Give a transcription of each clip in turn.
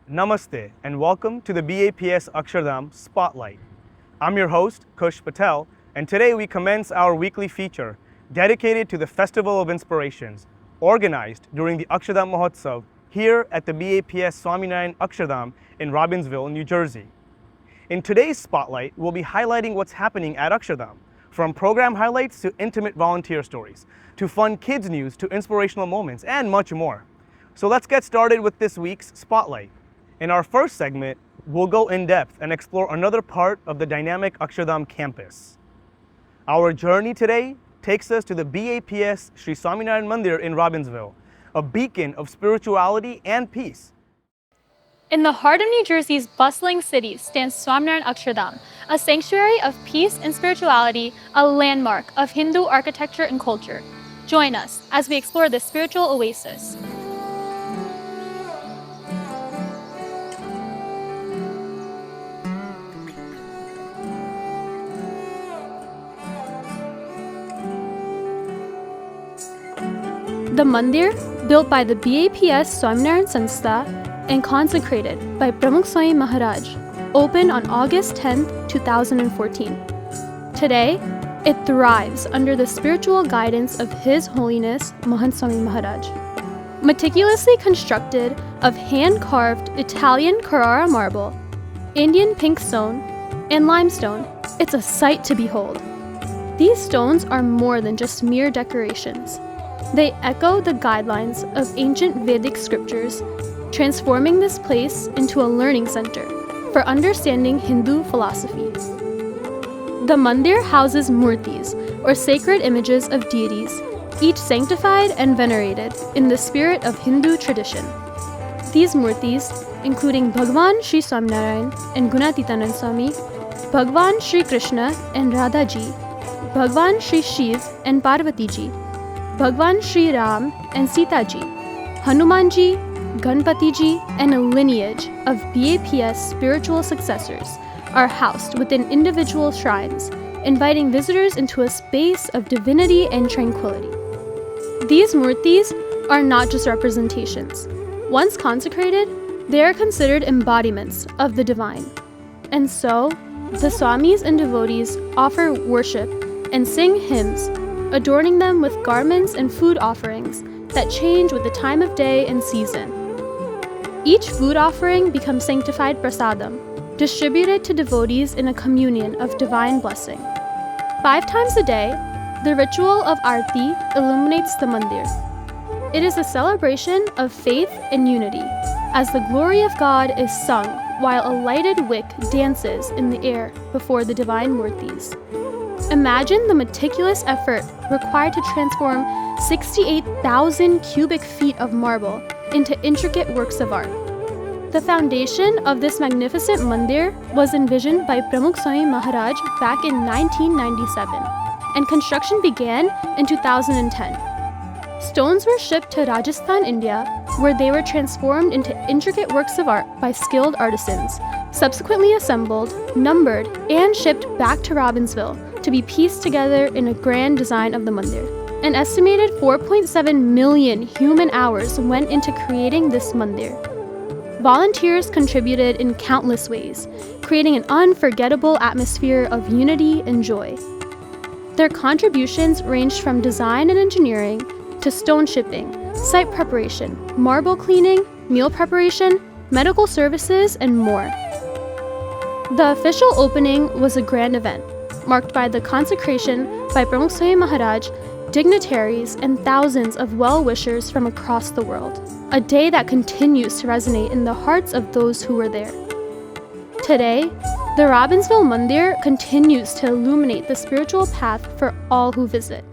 Namaste and welcome to the BAPS Akshardham Spotlight. I'm your host, Kush Patel, and today we commence our weekly feature dedicated to the Festival of Inspirations, organized during the Akshardham Mahotsav here at the BAPS Swaminarayan Akshardham in Robbinsville, New Jersey. In today's Spotlight, we'll be highlighting what's happening at Akshardham, from program highlights to intimate volunteer stories, to fun kids news to inspirational moments, and much more. So let's get started with this week's Spotlight. In our first segment, we'll go in depth and explore another part of the dynamic Akshardham campus. Our journey today takes us to the BAPS Shri Swaminarayan Mandir in Robbinsville, a beacon of spirituality and peace. In the heart of New Jersey's bustling city stands Swaminarayan Akshardham, a sanctuary of peace and spirituality, a landmark of Hindu architecture and culture. Join us as we explore this spiritual oasis. The Mandir, built by the BAPS Swaminarayan Sanstha and consecrated by Pramukh Swami Maharaj, opened on August 10, 2014. Today, it thrives under the spiritual guidance of His Holiness Mahant Swami Maharaj. Meticulously constructed of hand-carved Italian Carrara marble, Indian pink stone, and limestone, it's a sight to behold. These stones are more than just mere decorations. They echo the guidelines of ancient Vedic scriptures, transforming this place into a learning center for understanding Hindu philosophy. The Mandir houses murtis, or sacred images of deities, each sanctified and venerated in the spirit of Hindu tradition. These murtis, including Bhagwan Shri Swaminarayan and Gunatitanand Swami, Bhagwan Shri Krishna and Radha Ji, Bhagwan Shri Shiv and Parvati Ji, Bhagwan Shri Ram and Sita Ji, Hanuman Ji, Ganpati Ji, and a lineage of BAPS spiritual successors are housed within individual shrines, inviting visitors into a space of divinity and tranquility. These murtis are not just representations. Once consecrated, they are considered embodiments of the divine. And so, the Swamis and devotees offer worship and sing hymns, adorning them with garments and food offerings that change with the time of day and season. Each food offering becomes sanctified prasadam, distributed to devotees in a communion of divine blessing. 5 times a day, the ritual of Aarti illuminates the Mandir. It is a celebration of faith and unity, as the glory of God is sung while a lighted wick dances in the air before the divine murtis. Imagine the meticulous effort required to transform 68,000 cubic feet of marble into intricate works of art. The foundation of this magnificent mandir was envisioned by Pramukh Swami Maharaj back in 1997, and construction began in 2010. Stones were shipped to Rajasthan, India, where they were transformed into intricate works of art by skilled artisans, subsequently assembled, numbered, and shipped back to Robbinsville to be pieced together in a grand design of the mandir. An estimated 4.7 million human hours went into creating this mandir. Volunteers contributed in countless ways, creating an unforgettable atmosphere of unity and joy. Their contributions ranged from design and engineering to stone shipping, site preparation, marble cleaning, meal preparation, medical services, and more. The official opening was a grand event, marked by the consecration by Pramukh Swami Maharaj, dignitaries, and thousands of well-wishers from across the world, a day that continues to resonate in the hearts of those who were there. Today, the Robbinsville Mandir continues to illuminate the spiritual path for all who visit.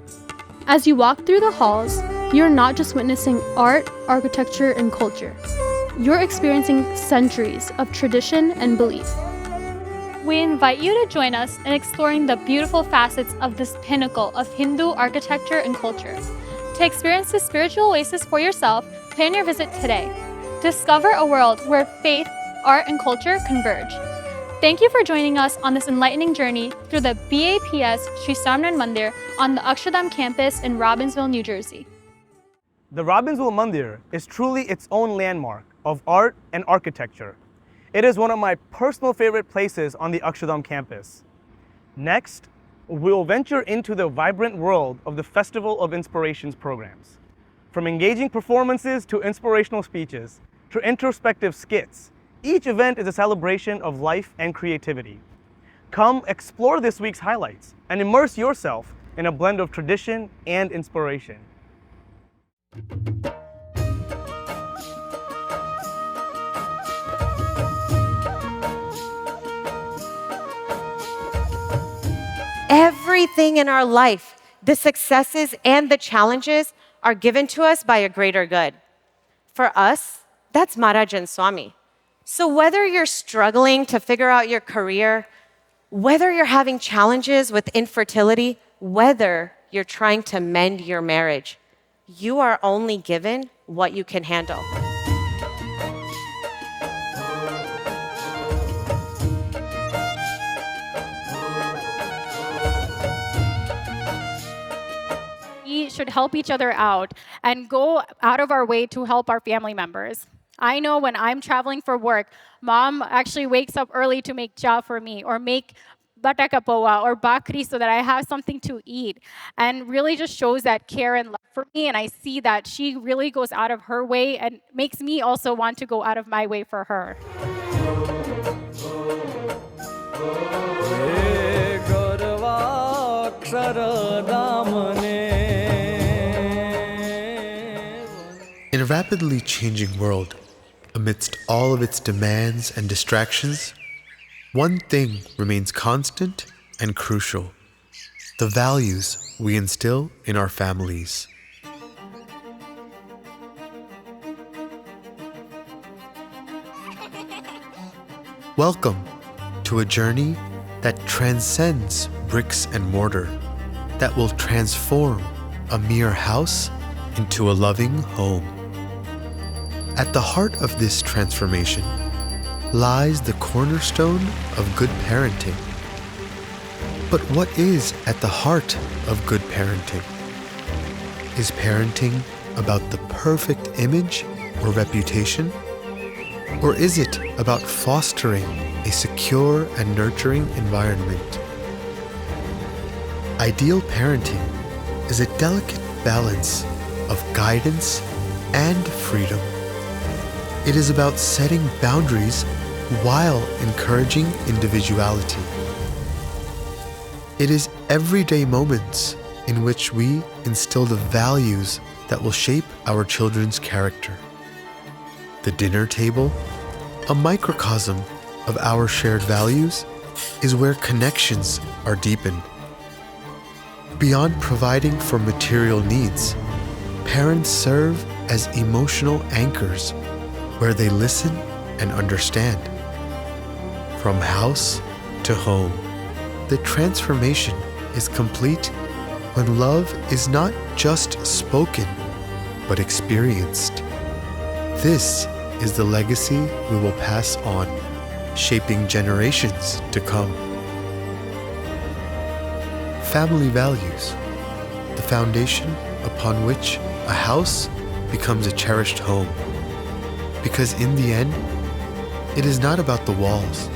As you walk through the halls, you're not just witnessing art, architecture, and culture. You're experiencing centuries of tradition and belief. We invite you to join us in exploring the beautiful facets of this pinnacle of Hindu architecture and culture. To experience this spiritual oasis for yourself, plan your visit today. Discover a world where faith, art, and culture converge. Thank you for joining us on this enlightening journey through the BAPS Shri Swaminarayan Mandir on the Akshardham campus in Robbinsville, New Jersey. The Robbinsville Mandir is truly its own landmark, of art and architecture. It is one of my personal favorite places on the Akshardham campus. Next, we'll venture into the vibrant world of the Festival of Inspirations programs. From engaging performances to inspirational speeches to introspective skits, each event is a celebration of life and creativity. Come explore this week's highlights and immerse yourself in a blend of tradition and inspiration. Everything in our life, the successes and the challenges, are given to us by a greater good. For us, that's Maharaj and Swami. So whether you're struggling to figure out your career, whether you're having challenges with infertility, whether you're trying to mend your marriage, you are only given what you can handle. We should help each other out and go out of our way to help our family members. I know when I'm traveling for work, mom actually wakes up early to make cha for me or make batakapoa or bakri so that I have something to eat, and really just shows that care and love for me. And I see that she really goes out of her way and makes me also want to go out of my way for her. In a rapidly changing world, amidst all of its demands and distractions, one thing remains constant and crucial: the values we instill in our families. Welcome to a journey that transcends bricks and mortar, that will transform a mere house into a loving home. At the heart of this transformation lies the cornerstone of good parenting. But what is at the heart of good parenting? Is parenting about the perfect image or reputation? Or is it about fostering a secure and nurturing environment? Ideal parenting is a delicate balance of guidance and freedom. It is about setting boundaries while encouraging individuality. It is everyday moments in which we instill the values that will shape our children's character. The dinner table, a microcosm of our shared values, is where connections are deepened. Beyond providing for material needs, parents serve as emotional anchors where they listen and understand. From house to home, the transformation is complete when love is not just spoken, but experienced. This is the legacy we will pass on, shaping generations to come. Family values, the foundation upon which a house becomes a cherished home. Because in the end, it is not about the walls,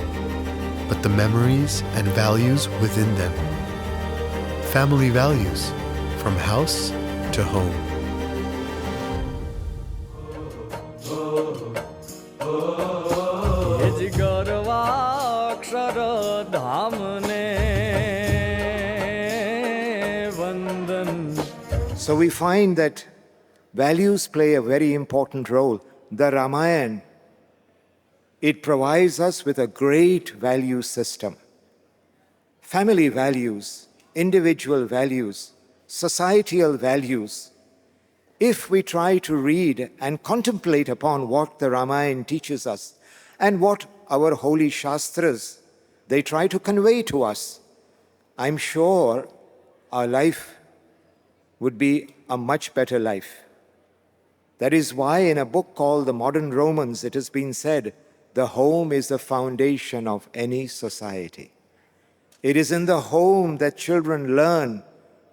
but the memories and values within them. Family values, from house to home. So we find that values play a very important role. The Ramayana, it provides us with a great value system. Family values, individual values, societal values. If we try to read and contemplate upon what the Ramayana teaches us and what our holy Shastras, they try to convey to us, I'm sure our life would be a much better life. That is why in a book called The Modern Romans, it has been said, the home is the foundation of any society. It is in the home that children learn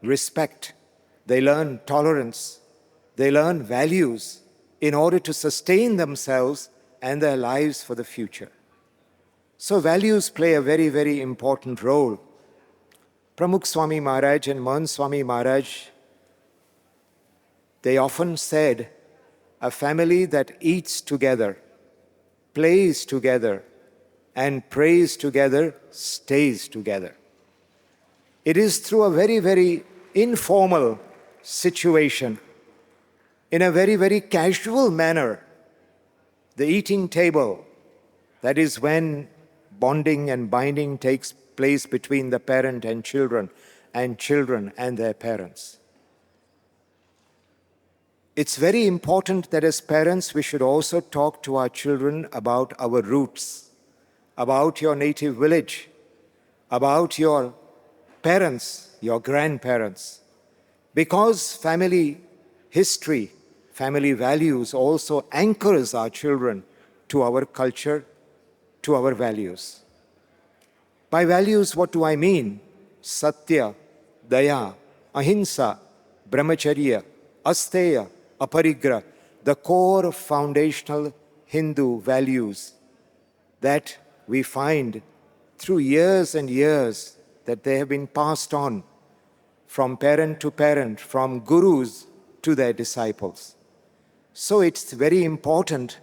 respect, they learn tolerance, they learn values, in order to sustain themselves and their lives for the future. So values play a very, very important role. Pramukh Swami Maharaj and Mohan Swami Maharaj, they often said, a family that eats together, plays together, and prays together stays together. It is through a very, very informal situation, in a very, very casual manner, the eating table, that is when bonding and binding takes place between the parent and children and their parents. It's very important that as parents we should also talk to our children about our roots, about your native village, about your parents, your grandparents. Because family history, family values also anchors our children to our culture, to our values. By values, what do I mean? Satya, Daya, Ahimsa, Brahmacharya, Asteya, Aparigraha, the core foundational Hindu values that we find through years and years that they have been passed on from parent to parent, from gurus to their disciples. So it's very important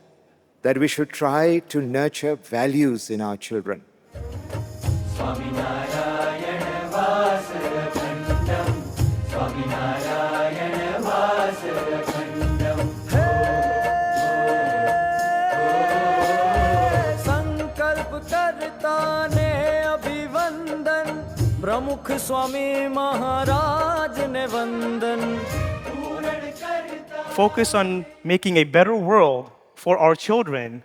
that we should try to nurture values in our children. Swaminarayan Akshardham, Swaminarayan Akshardham. संकल्प करता ने अभिवंदन, प्रमुख स्वामी महाराज ने वंदन. Focus on making a better world for our children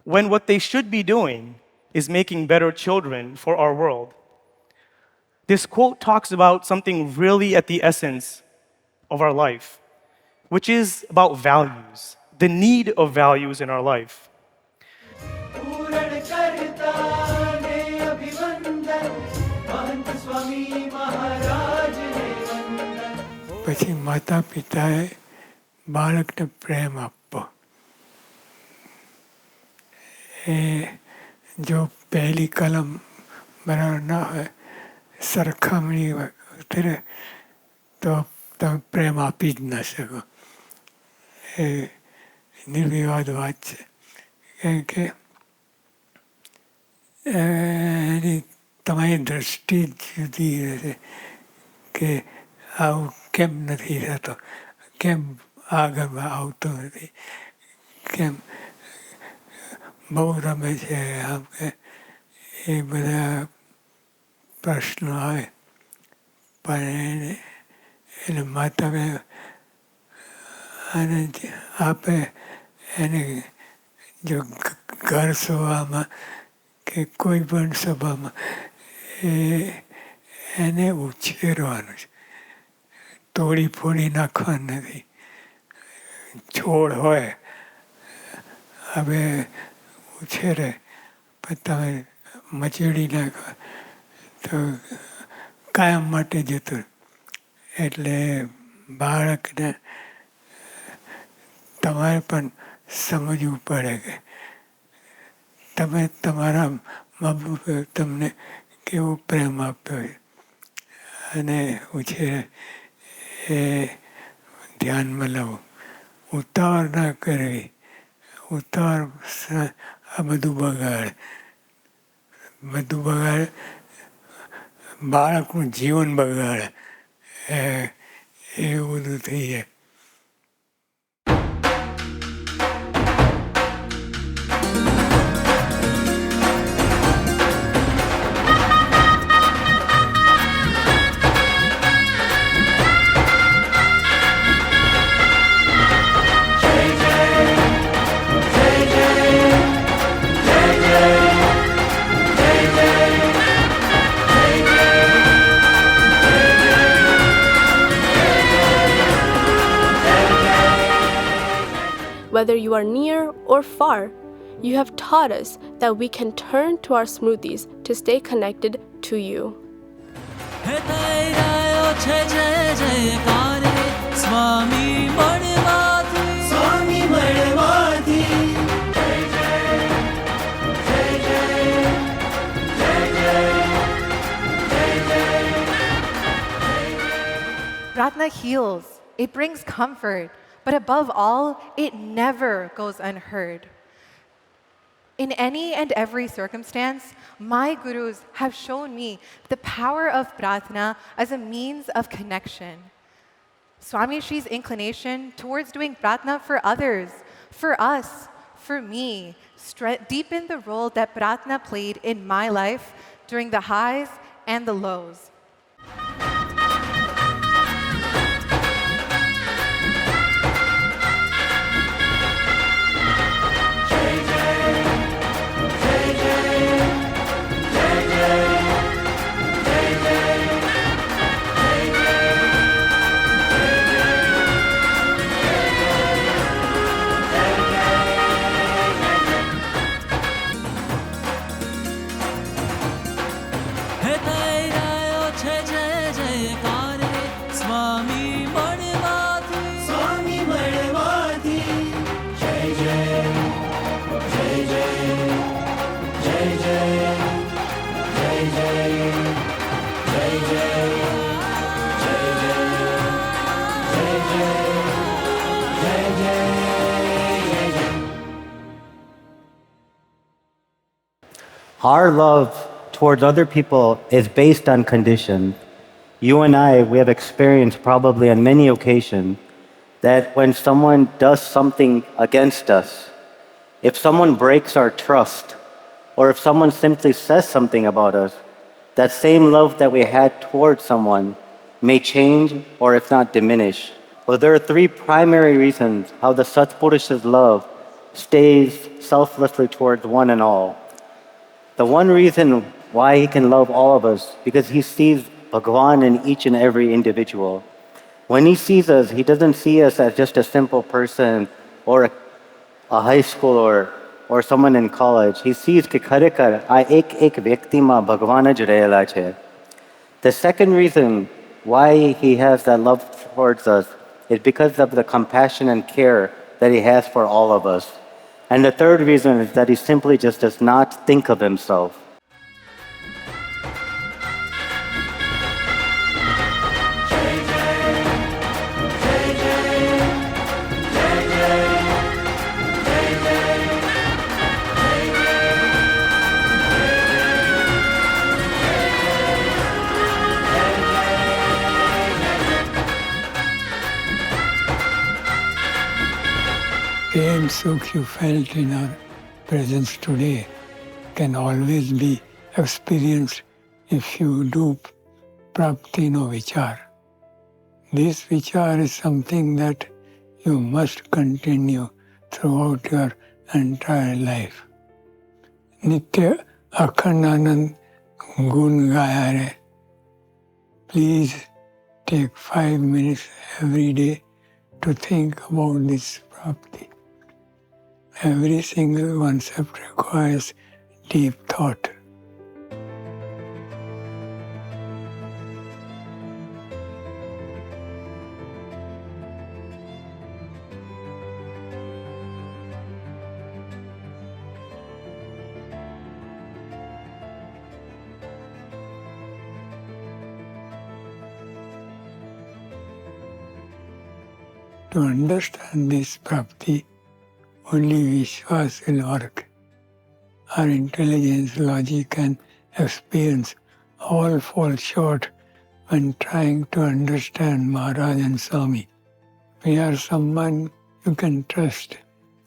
when what they should be doing is making better children for our world. This quote talks about something really at the essence of our life, which is about values, the need of values in our life. પછી માતા પિતાએ બાળકને પ્રેમ આપવો. એ જો પહેલી કલમ બરાબર ના હોય, સરખામણી ઉતરે તો તમે પ્રેમ આપી જ ના શકો. એ નિર્વિવાદ વાત છે. કારણ કે એની તમારી દૃષ્ટિ જુદી રહેશે કે આવું કેમ નથી થતો, કેમ આગળ આવતો નથી, કેમ બહુ રમે છે, આમ કે એ બધા પ્રશ્નો આવે. પણ એને માતા અને આપે એને જો ઘર સભામાં કે કોઈ પણ સભામાં એને ઉછેરવાનું છે, તોડી ફોડી નાખવાનું નથી. છોડ હોય હવે ઉછેરે પણ તમે મચેડી નાખો તો કાયમ માટે જતું. એટલે બાળકને તમારે પણ સમજવું પડે કે તમે તમારા મા બાપે તમને કેવો પ્રેમ આપ્યો છે અને ઉછેરે એ ધ્યાનમાં લાવો. ઉતાવળ ના કરવી. ઉતાવળ આ બધું બગાડે, બાળકનું જીવન બગાડે. એવું બધું થઈ જાય. Whether you are near or far, you have taught us that we can turn to our smoothies to stay connected to you. Swami heals, it brings comfort, but above all, it never goes unheard. In any and every circumstance, my gurus have shown me the power of pratna as a means of connection. Swami Shri's inclination towards doing pratna for others, for us, for me, deepened the role that pratna played in my life during the highs and the lows. Our love towards other people is based on conditions. You and I, we have experienced probably on many occasions that when someone does something against us, if someone breaks our trust, or if someone simply says something about us, that same love that we had towards someone may change or if not diminish. Well, there are three primary reasons how the Satpurusha's love stays selflessly towards one and all. The one reason why he can love all of us, because he sees Bhagwan in each and every individual. When he sees us, he doesn't see us as just a simple person or a high schooler or someone in college. He sees कि खरेखर आ एक व्यक्ति में भगवान ज रहेला छे. The second reason why he has that love towards us is because of the compassion and care that he has for all of us. And the third reason is that he simply just does not think of himself. Same sukh you felt in our presence today can always be experienced if you do prapti no vichar. This vichar is something that you must continue throughout your entire life. Nitya Akhandanand Gun Gaya. Please take 5 minutes every day to think about this prapti. Every single concept requires deep thought. To understand this prapti, only Vishwas will work. Our intelligence, logic and experience all fall short when trying to understand Maharaj and Swami. We are someone you can trust.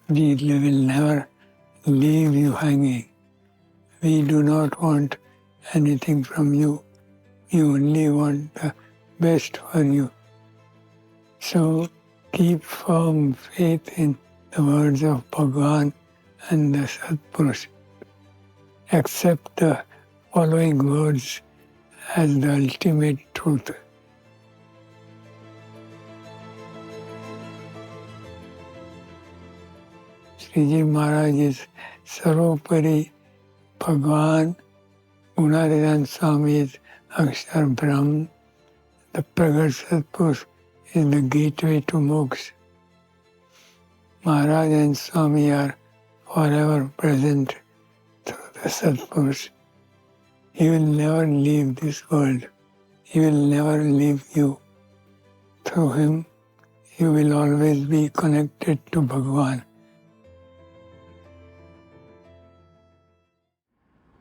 We will never leave you hanging. We do not want anything from you. We only want the best for you. So keep firm faith in the words of Bhagwan and the Satpurush. Accept the following words as the ultimate truth. Sriji Maharaj is Sarvopari Bhagwan, Gunarajan Swami is Akshardham, the Pragat Satpurush is the gateway to moksha. Maharaj and Swami are forever present through the Satpurush. He will never leave this world. He will never leave you. through him, you will always be connected to Bhagwan.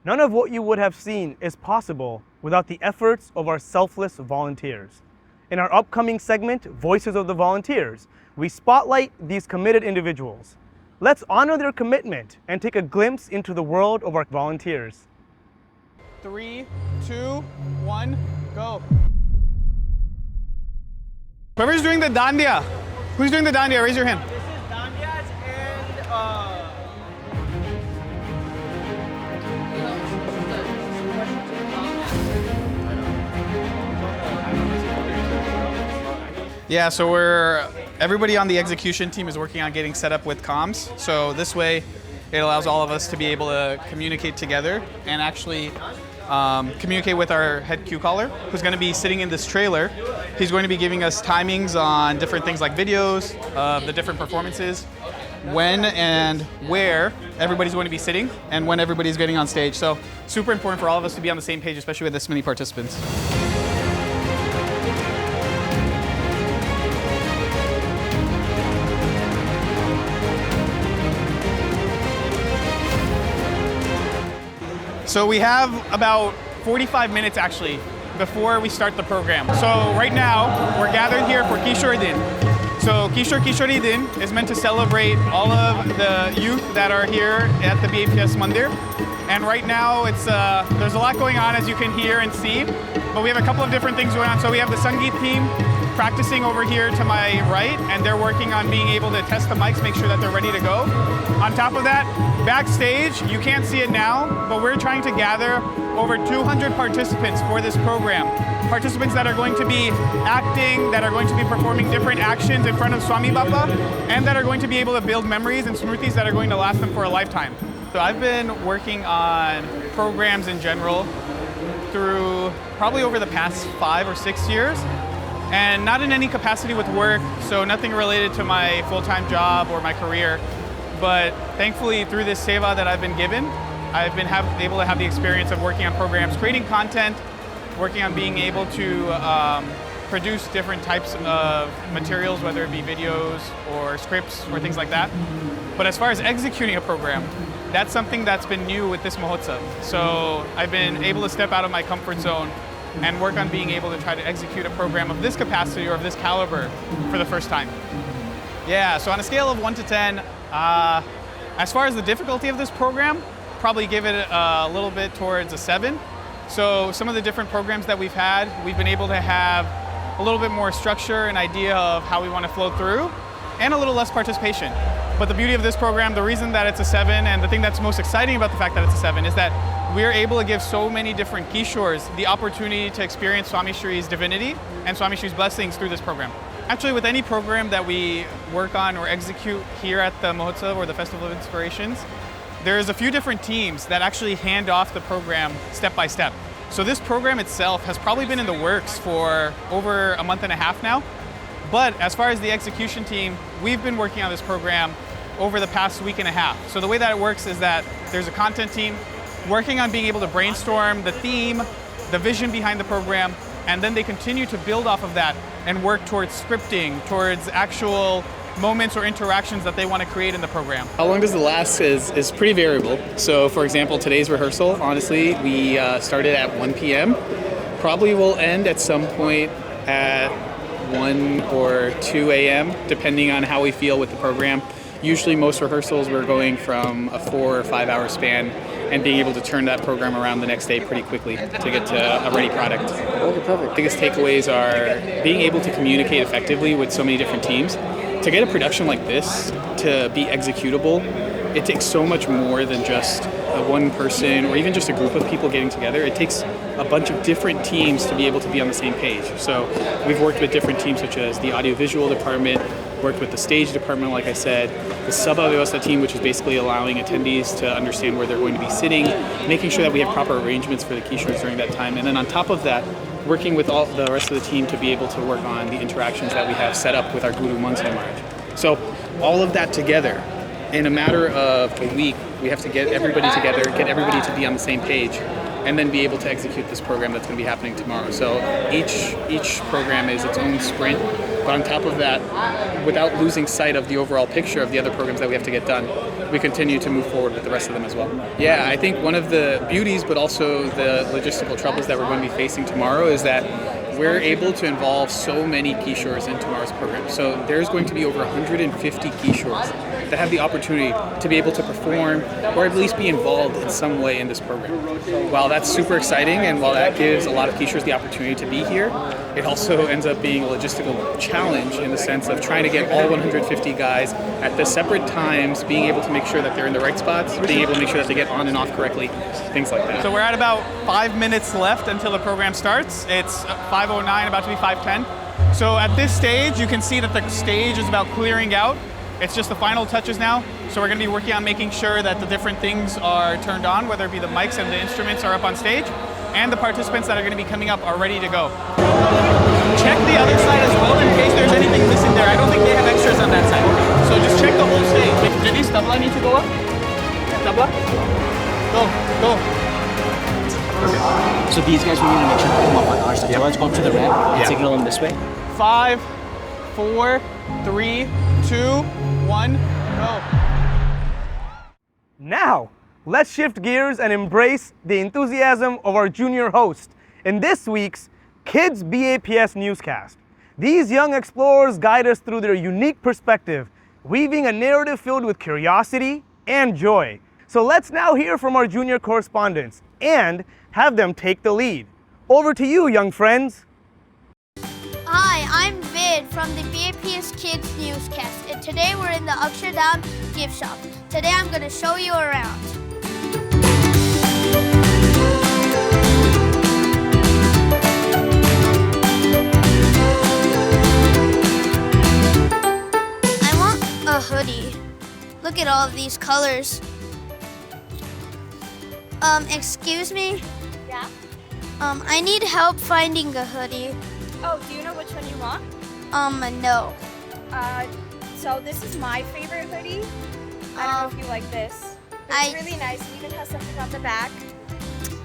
None of what you would have seen is possible without the efforts of our selfless volunteers. In our upcoming segment, Voices of the Volunteers, we spotlight these committed individuals. Let's honor their commitment and take a glimpse into the world of our volunteers. 3, 2, 1, go. Whoever's doing the dandiya, who's doing the dandiya? Raise your hand. This is dandiyas and Yeah, so everybody on the execution team is working on getting set up with comms. So this way, it allows all of us to be able to communicate together and actually communicate with our head queue caller, who's going to be sitting in this trailer. He's going to be giving us timings on different things like videos of the different performances, when and where everybody's going to be sitting, and when everybody's getting on stage. So super important for all of us to be on the same page, especially with this many participants. So we have about 45 minutes actually before we start the program. So right now we're gathered here for Kishore Din. So Kishore Din is meant to celebrate all of the youth that are here at the BAPS Mandir. And right now there's a lot going on, as you can hear and see, but we have a couple of different things going on. So we have the Sangeet team practicing over here to my right, and they're working on being able to test the mics, make sure that they're ready to go. On top of that, backstage, you can't see it now, but we're trying to gather over 200 participants for this program. Participants that are going to be acting, that are going to be performing different actions in front of Swami Bappa, and that are going to be able to build memories and smrtis that are going to last them for a lifetime. So I've been working on programs in general through probably over the past 5 or 6 years, and not in any capacity with work, so nothing related to my full-time job or my career. But thankfully, through this seva that I've been given, I've been able to have the experience of working on programs, creating content, working on being able to produce different types of materials, whether it be videos or scripts or things like that. But as far as executing a program, that's something that's been new with this Mahotsav. So I've been able to step out of my comfort zone and work on being able to try to execute a program of this capacity or of this caliber for the first time. Yeah, so on a scale of 1 to 10, as far as the difficulty of this program, probably give it a little bit towards a 7. So some of the different programs that we've had, we've been able to have a little bit more structure and idea of how we want to flow through, and a little less participation. But the beauty of this program, the reason that it's a 7, and the thing that's most exciting about the fact that it's a 7, is that we're able to give so many different Kishores the opportunity to experience Swami Shri's divinity and Swami Shri's blessings through this program. Actually, with any program that we work on or execute here at the Mahotsav or the Festival of Inspirations, there's a few different teams that actually hand off the program step by step. So this program itself has probably been in the works for over a month and a half now. But as far as the execution team, we've been working on this program over the past week and a half. So the way that it works is that there's a content team working on being able to brainstorm the theme, the vision behind the program, and then they continue to build off of that and work towards scripting, towards actual moments or interactions that they want to create in the program. How long does it last is pretty variable. So for example, today's rehearsal, honestly, we started at 1 p.m. Probably will end at some point at 1 or 2 a.m., depending on how we feel with the program. Usually most rehearsals we're going from a 4 or 5 hour span and being able to turn that program around the next day pretty quickly to get to a ready product. Okay, perfect. Biggest takeaways are being able to communicate effectively with so many different teams. To get a production like this to be executable, it takes so much more than just one person or even just a group of people getting together. It takes a bunch of different teams to be able to be on the same page. So we've worked with different teams such as the audiovisual department, worked with the stage department, like I said, the Sabha Vyavastha team, which is basically allowing attendees to understand where they're going to be sitting, making sure that we have proper arrangements for the Kishores during that time. And then on top of that, working with all the rest of the team to be able to work on the interactions that we have set up with our Guru Mansa Maharaj. So all of that together, in a matter of a week, we have to get everybody together, get everybody to be on the same page. and then be able to execute this program that's going to be happening tomorrow. So each program is its own sprint, but on top of that, without losing sight of the overall picture of the other programs that we have to get done, we continue to move forward with the rest of them as well. Yeah, I think one of the beauties, but also the logistical troubles that we're going to be facing tomorrow is that we're able to involve so many Kishores in tomorrow's program. So there's going to be over 150 Kishores that have the opportunity to be able to perform or at least be involved in some way in this program. While that's super exciting and while that gives a lot of Kishores the opportunity to be here, it also ends up being a logistical challenge in the sense of trying to get all 150 guys at the separate times, being able to make sure that they're in the right spots, being able to make sure that they get on and off correctly, things like that. So we're at about 5 minutes left until the program starts. It's 5:09, about to be 5:10. So at this stage, you can see that the stage is about clearing out. It's just the final touches now. So we're going to be working on making sure that the different things are turned on, whether it be the mics and the instruments are up on stage, and the participants that are going to be coming up are ready to go. Check the other side as well in case there's anything missing there. I don't think they have extras on that side. So just check the whole stage. Denise, tabla need to go up? Tabla? Go. So these guys will need to make sure to come up on our side. So let's go up to the ramp and signal them this way. 5, 4, 3, 2, 1, go. Now, let's shift gears and embrace the enthusiasm of our junior host in this week's Kids BAPS Newscast. These young explorers guide us through their unique perspective, weaving a narrative filled with curiosity and joy. So let's now hear from our junior correspondents and have them take the lead. Over to you, young friends. Hi, I'm Vid from the BAPS Kids Newscast, and today we're in the Akshardham gift shop. Today I'm going to show you around. I want a hoodie. Look at all of these colors. Excuse me? Yeah? I need help finding a hoodie. Oh, do you know which one you want? No. So this is my favorite hoodie. I don't know if you like this. It's really nice. It even has something on the back.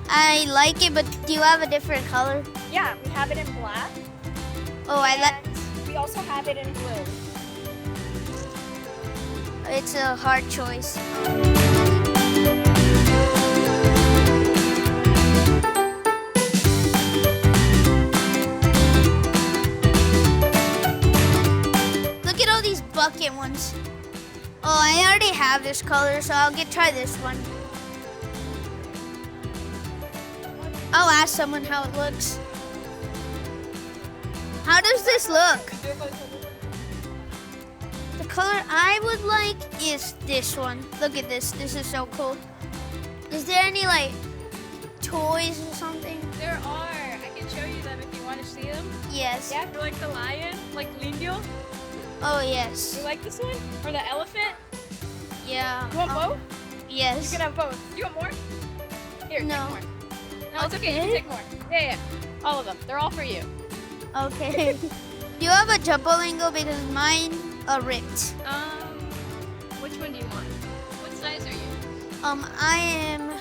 I like it, but do you have a different color? Yeah, we have it in black. Oh, I like. We also have it in blue. It's a hard choice. Look at all these bucket ones. Oh, I already have this color, so I'll try this one. I'll ask someone how it looks. How does this look? The color I would like is this one. Look at this. This is so cool. Is there any like toys or something? There are. I can show you them if you want to see them. Yes. Yeah, for like the lion, like Lindio. Oh, yes. You like this one? Or the elephant? Yeah. You want both? Yes. You can have both. You want more? Here, No. take more. No, it's okay. You can take more. Yeah. All of them. They're all for you. Okay. Do you have a jumbo lingo? Because mine are ripped. Which one do you want? What size are you? I am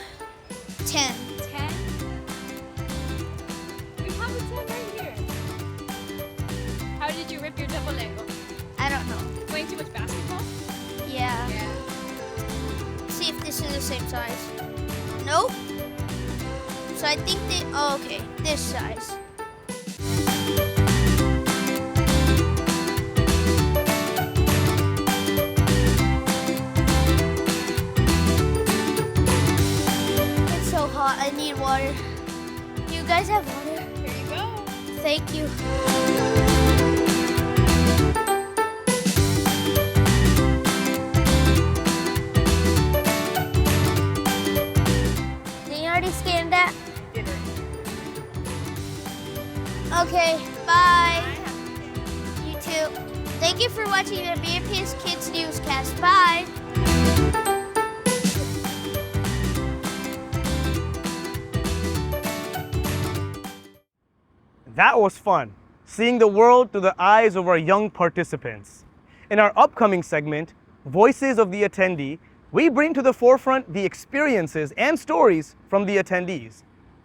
10. 10? We have a 10 right here. How did you rip your double Lego? I don't know. Playing too much basketball? Yeah. See if this is the same size. Nope. So I think they. Oh, okay. This size. It's so hot. I need water. Do you guys have water? Here you go. Thank you. Did you already scan that? Okay, bye. You too. Thank you for watching the BAPS Kids Newscast. Bye. That was fun, seeing the world through the eyes of our young participants. In our upcoming segment, Voices of the Attendee, we bring to the forefront the experiences and stories from the attendees.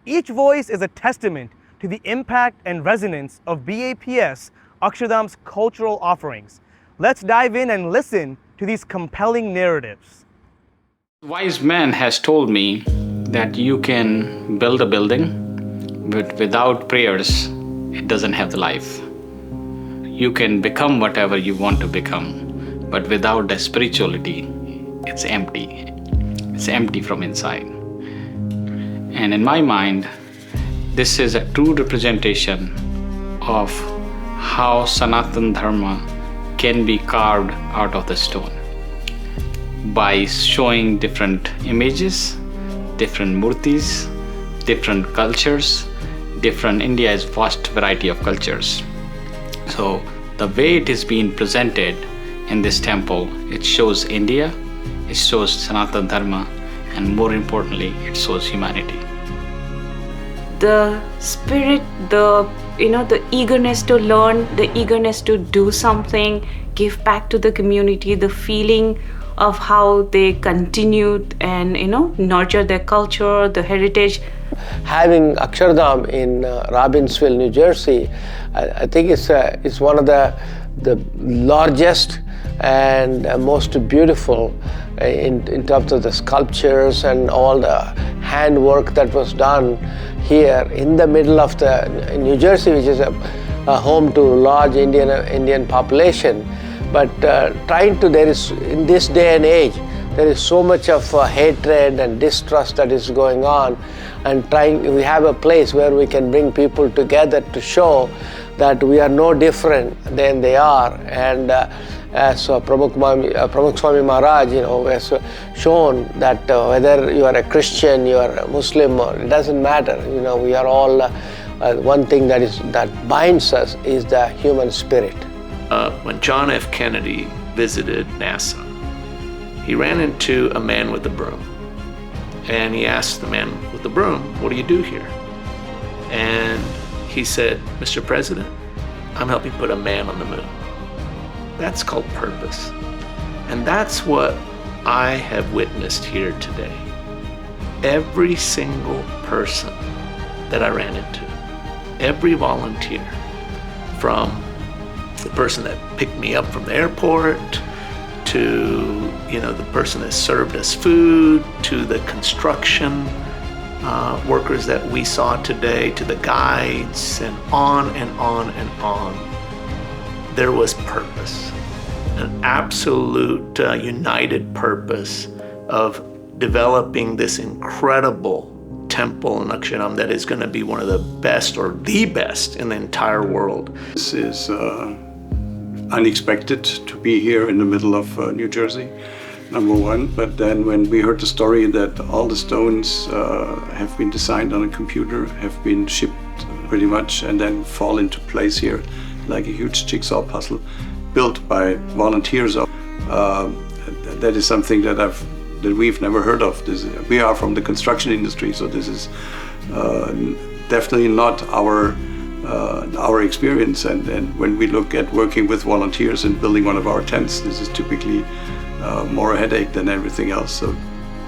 Each voice is a testament to the impact and resonance of BAPS Akshardham's cultural offerings. Let's dive in and listen to these compelling narratives. Wise man has told me that you can build a building, but without prayers, it doesn't have the life. You can become whatever you want to become, but without the spirituality, it's empty. It's empty from inside. And in my mind, this is a true representation of how Sanatana Dharma can be carved out of the stone by showing different images, different murtis, different cultures, India's vast variety of cultures. So the way it is being presented in this temple, it shows India, it shows Sanatana Dharma, and more importantly, it shows humanity. The spirit, the eagerness to learn, the eagerness to do something, give back to the community, the feeling of how they continued and nurture their culture, the heritage. Having Akshardham in Robbinsville, New Jersey, I think it's one of the largest and most beautiful in terms of the sculptures and all the handwork that was done here in the middle of the New Jersey, which is a home to large Indian population. But there is, in this day and age, there is so much of hatred and distrust that is going on, and we have a place where we can bring people together to show that we are no different than they are. And as Pramukh Swami Maharaj, has shown that whether you are a Christian, you are a Muslim, it doesn't matter. We are all one thing that binds us is the human spirit. When John F. Kennedy visited NASA, he ran into a man with a broom. And he asked the man with the broom, "What do you do here?" And he said, "Mr. President, I'm helping put a man on the moon." That's called purpose. And that's what I have witnessed here today. Every single person that I ran into, every volunteer, from the person that picked me up from the airport, to the person that served us food, to the construction workers that we saw today, to the guides, and on and on and on. There was purpose, an absolute united purpose of developing this incredible temple in Akshardham that is going to be one of the best, or the best, in the entire world. This is unexpected to be here in the middle of New Jersey, number one. But then when we heard the story that all the stones have been designed on a computer, have been shipped pretty much, and then fall into place here like a huge jigsaw puzzle built by volunteers, that is something that we've never heard of. We are from the construction industry, so this is definitely not our experience. And when we look at working with volunteers and building one of our tents, this is typically more a headache than everything else. So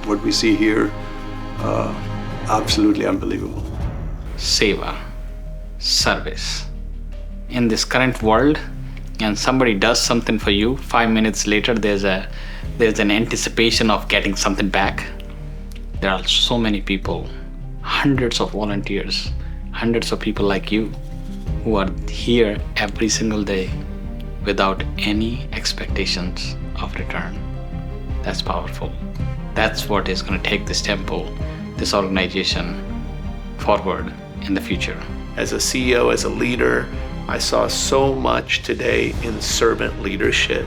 what we see here, absolutely unbelievable. Seva, service. In this current world, and somebody does something for you, 5 minutes later there's an anticipation of getting something back. There are so many people, hundreds of volunteers, hundreds of people like you who are here every single day without any expectations of return. That's powerful. That's what is going to take this temple, this organization, forward in the future. As a CEO, as a leader, I saw so much today in servant leadership.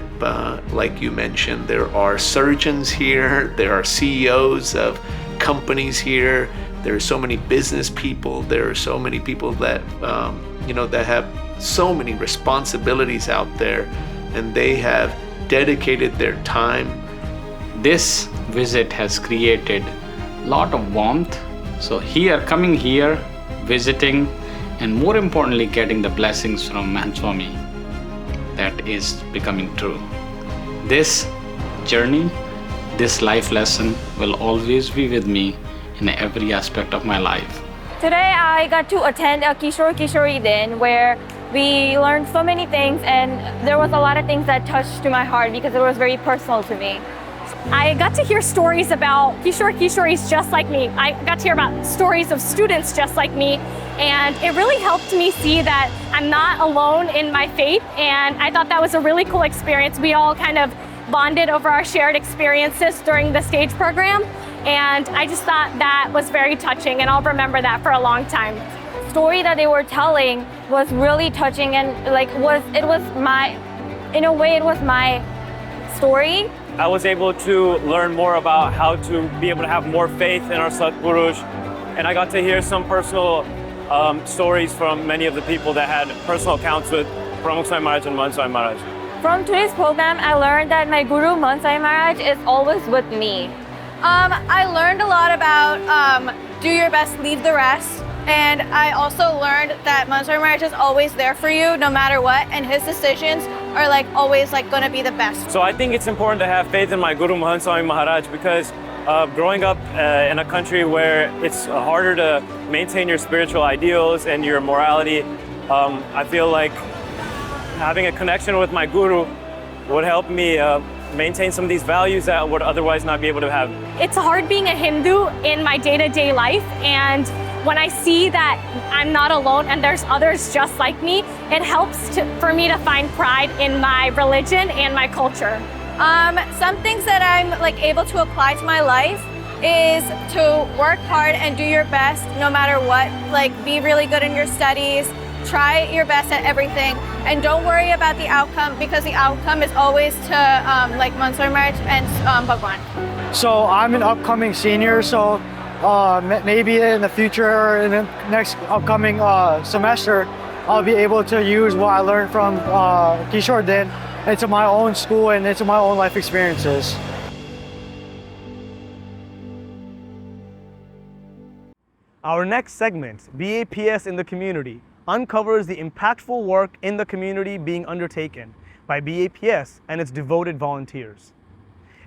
Like you mentioned, there are surgeons here, there are CEOs of companies here, there are so many business people, there are so many people that that have so many responsibilities out there, and they have dedicated their time. This visit has created a lot of warmth. So coming here, visiting, and more importantly, getting the blessings from Mahaswami, that is becoming true. This journey, this life lesson will always be with me in every aspect of my life. Today I got to attend a Kishore Din where we learned so many things, and there was a lot of things that touched to my heart because it was very personal to me. I got to hear stories about Kishoris just like me. I got to hear about stories of students just like me, and it really helped me see that I'm not alone in my faith, and I thought that was a really cool experience. We all kind of bonded over our shared experiences during the stage program, and I just thought that was very touching, and I'll remember that for a long time. The story that they were telling was really touching, and it was my story. I was able to learn more about how to be able to have more faith in our Satgurush, and I got to hear some personal stories from many of the people that had personal accounts with Pramukh Swami Maharaj and Man Swami Maharaj. From today's program, I learned that my Guru Man Swami Maharaj is always with me. I learned a lot about do your best, leave the rest. And I also learned that Man Swami Maharaj is always there for you no matter what, and his decisions are always going to be the best. So I think it's important to have faith in my Guru Man Swami Maharaj because growing up in a country where it's harder to maintain your spiritual ideals and your morality, I feel like having a connection with my Guru would help me maintain some of these values that I would otherwise not be able to have. It's hard being a Hindu in my day-to-day life, and when I see that I'm not alone and there's others just like me, it helps for me to find pride in my religion and my culture. Some things that I'm able to apply to my life is to work hard and do your best no matter what. Be really good in your studies, try your best at everything, and don't worry about the outcome because the outcome is always to Man Swami Maharaj and Bhagwan. So I'm an upcoming senior, so maybe in the future or in the next upcoming semester, I'll be able to use what I learned from Kishore Din into my own school and into my own life experiences. Our next segment, BAPS in the Community, uncovers the impactful work in the community being undertaken by BAPS and its devoted volunteers.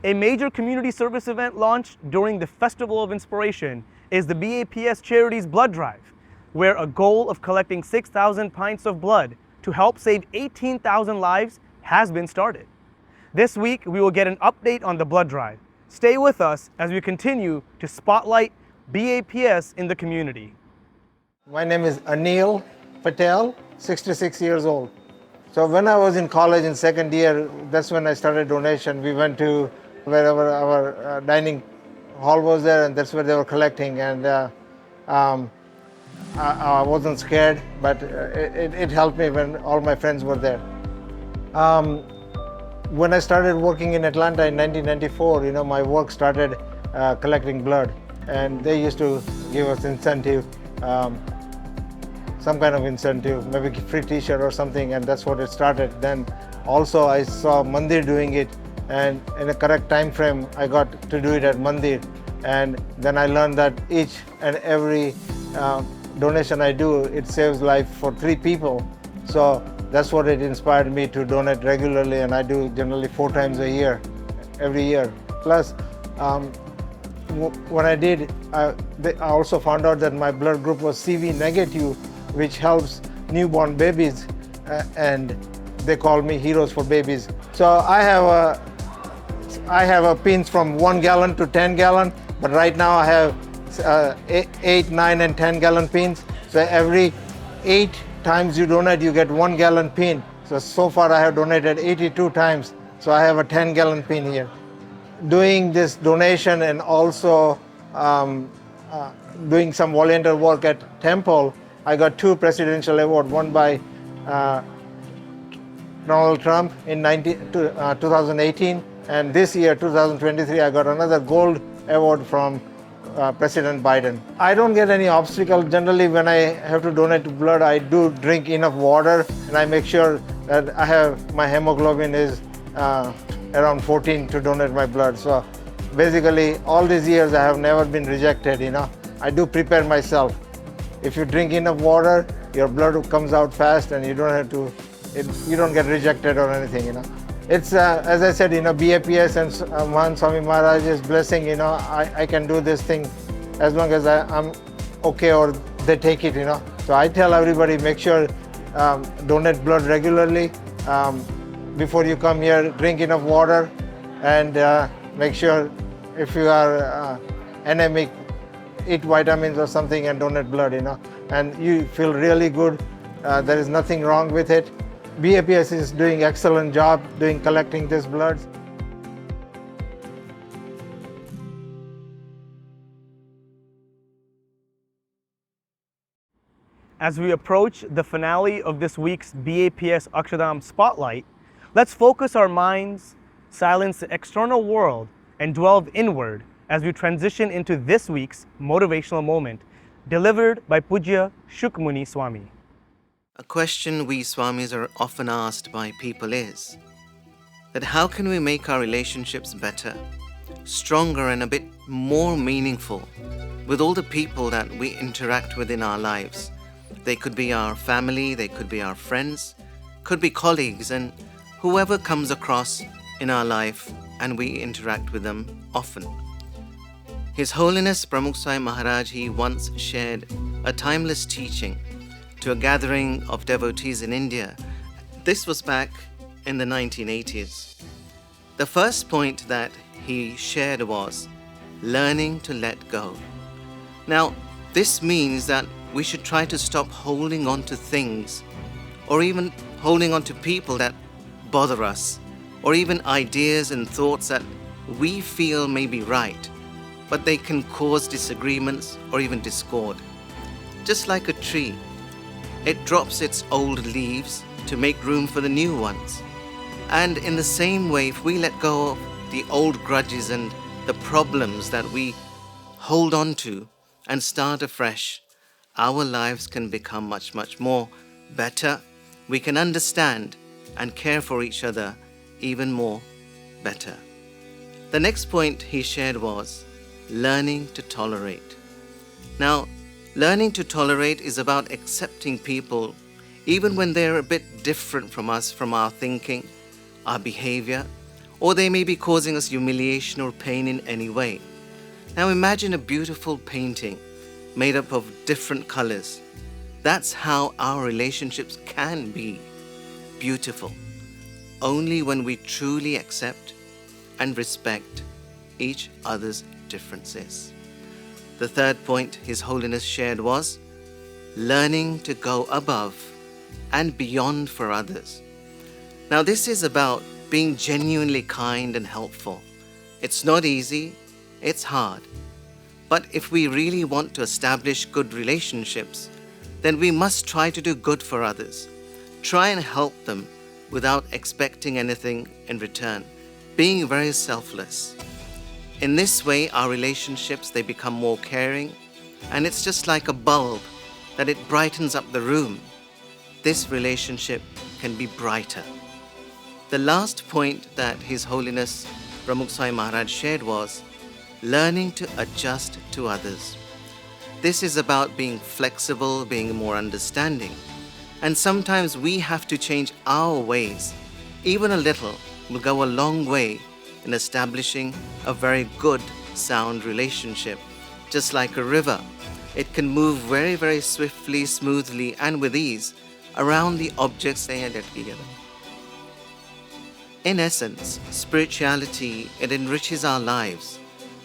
A major community service event launched during the Festival of Inspiration is the BAPS Charities Blood Drive, where a goal of collecting 6,000 pints of blood to help save 18,000 lives has been started. This week, we will get an update on the blood drive. Stay with us as we continue to spotlight BAPS in the community. My name is Anil Patel, 66 years old. So when I was in college in second year, that's when I started donation. We went to wherever our dining hall was there, and that's where they were collecting. And I wasn't scared, but it helped me when all my friends were there. When I started working in Atlanta in 1994, my work started collecting blood, and they used to give us incentive, some kind of incentive, maybe free t-shirt or something, and that's what it started. Then also I saw Mandir doing it, and in a correct time frame, I got to do it at Mandir. And then I learned that each and every donation I do, it saves life for 3 people. So that's what it inspired me to donate regularly, and I do generally 4 times a year, every year. Plus, when I did, I also found out that my blood group was CV negative, which helps newborn babies, and they call me Heroes for Babies. So I have a pins from 1 gallon to 10 gallon, but right now I have 8, 9, and 10 gallon pins. So every 8 times you donate, you get 1 gallon pin. So far I have donated 82 times. So I have a 10 gallon pin here. Doing this donation and also doing some volunteer work at Temple, I got 2 presidential awards, one by Donald Trump in 2018, and this year, 2023, I got another gold award from President Biden. I don't get any obstacle. Generally, when I have to donate blood, I do drink enough water, and I make sure that my hemoglobin is around 14 to donate my blood. So basically, all these years, I have never been rejected, I do prepare myself. If you drink enough water, your blood comes out fast, and you don't get rejected or anything, It's, as I said, BAPS and Man Swami Maharaj's blessing, I can do this thing as long as I'm okay or they take it, So I tell everybody, make sure donate blood regularly. Before you come here, drink enough water, and make sure if you are anemic, eat vitamins or something and donate blood, And you feel really good. There is nothing wrong with it. BAPS is doing excellent job collecting this blood. As we approach the finale of this week's BAPS Akshardham Spotlight, let's focus our minds, silence the external world, and delve inward as we transition into this week's motivational moment, delivered by Pujya Shukmuni Swami. A question we Swamis are often asked by people is that how can we make our relationships better, stronger, and a bit more meaningful with all the people that we interact with in our lives? They could be our family, they could be our friends, could be colleagues, and whoever comes across in our life and we interact with them often. His Holiness Pramukh Swami Maharaj, he once shared a timeless teaching to a gathering of devotees in India. This was back in the 1980s. The first point that he shared was learning to let go. Now, this means that we should try to stop holding on to things, or even holding on to people that bother us, or even ideas and thoughts that we feel may be right, but they can cause disagreements or even discord. Just like a tree, it drops its old leaves to make room for the new ones. And in the same way, if we let go of the old grudges and the problems that we hold on to and start afresh, our lives can become much, much more better. We can understand and care for each other even more better. The next point he shared was learning to tolerate. Now, learning to tolerate is about accepting people even when they're a bit different from us, from our thinking, our behavior, or they may be causing us humiliation or pain in any way. Now imagine a beautiful painting made up of different colors. That's how our relationships can be beautiful, only when we truly accept and respect each other's differences. The third point His Holiness shared was learning to go above and beyond for others. Now this is about being genuinely kind and helpful. It's not easy, it's hard. But if we really want to establish good relationships, then we must try to do good for others. Try and help them without expecting anything in return, being very selfless. In this way, our relationships, they become more caring, and it's just like a bulb that it brightens up the room. This relationship can be brighter. The last point that His Holiness Pramukh Swami Maharaj shared was learning to adjust to others. This is about being flexible, being more understanding. And sometimes we have to change our ways. Even a little will go a long way in establishing a very good, sound relationship. Just like a river, it can move very, very swiftly, smoothly, and with ease around the objects they are together. In essence, spirituality, it enriches our lives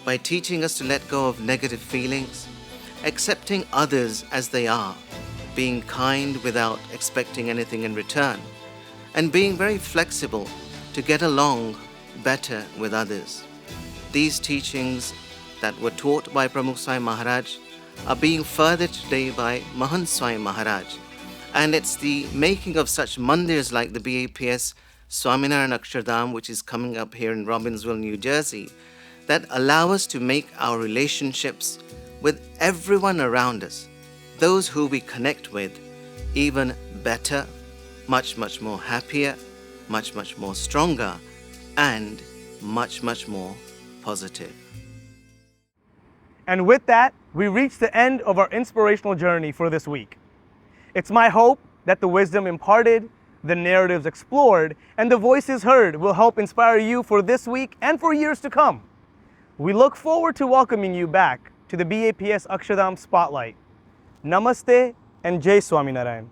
by teaching us to let go of negative feelings, accepting others as they are, being kind without expecting anything in return, and being very flexible to get along better with others. These teachings that were taught by Pramukh Swami Maharaj are being furthered today by Mahant Swami Maharaj. And it's the making of such mandirs like the BAPS Swaminarayan Akshardham, which is coming up here in Robbinsville, New Jersey, that allow us to make our relationships with everyone around us, those who we connect with, even better, much, much more happier, much, much more stronger, and much, much more positive. And with that, we reach the end of our inspirational journey for this week. It's my hope that the wisdom imparted, the narratives explored, and the voices heard will help inspire you for this week and for years to come. We look forward to welcoming you back to the BAPS Akshardham Spotlight. Namaste and Jai Swaminarayan.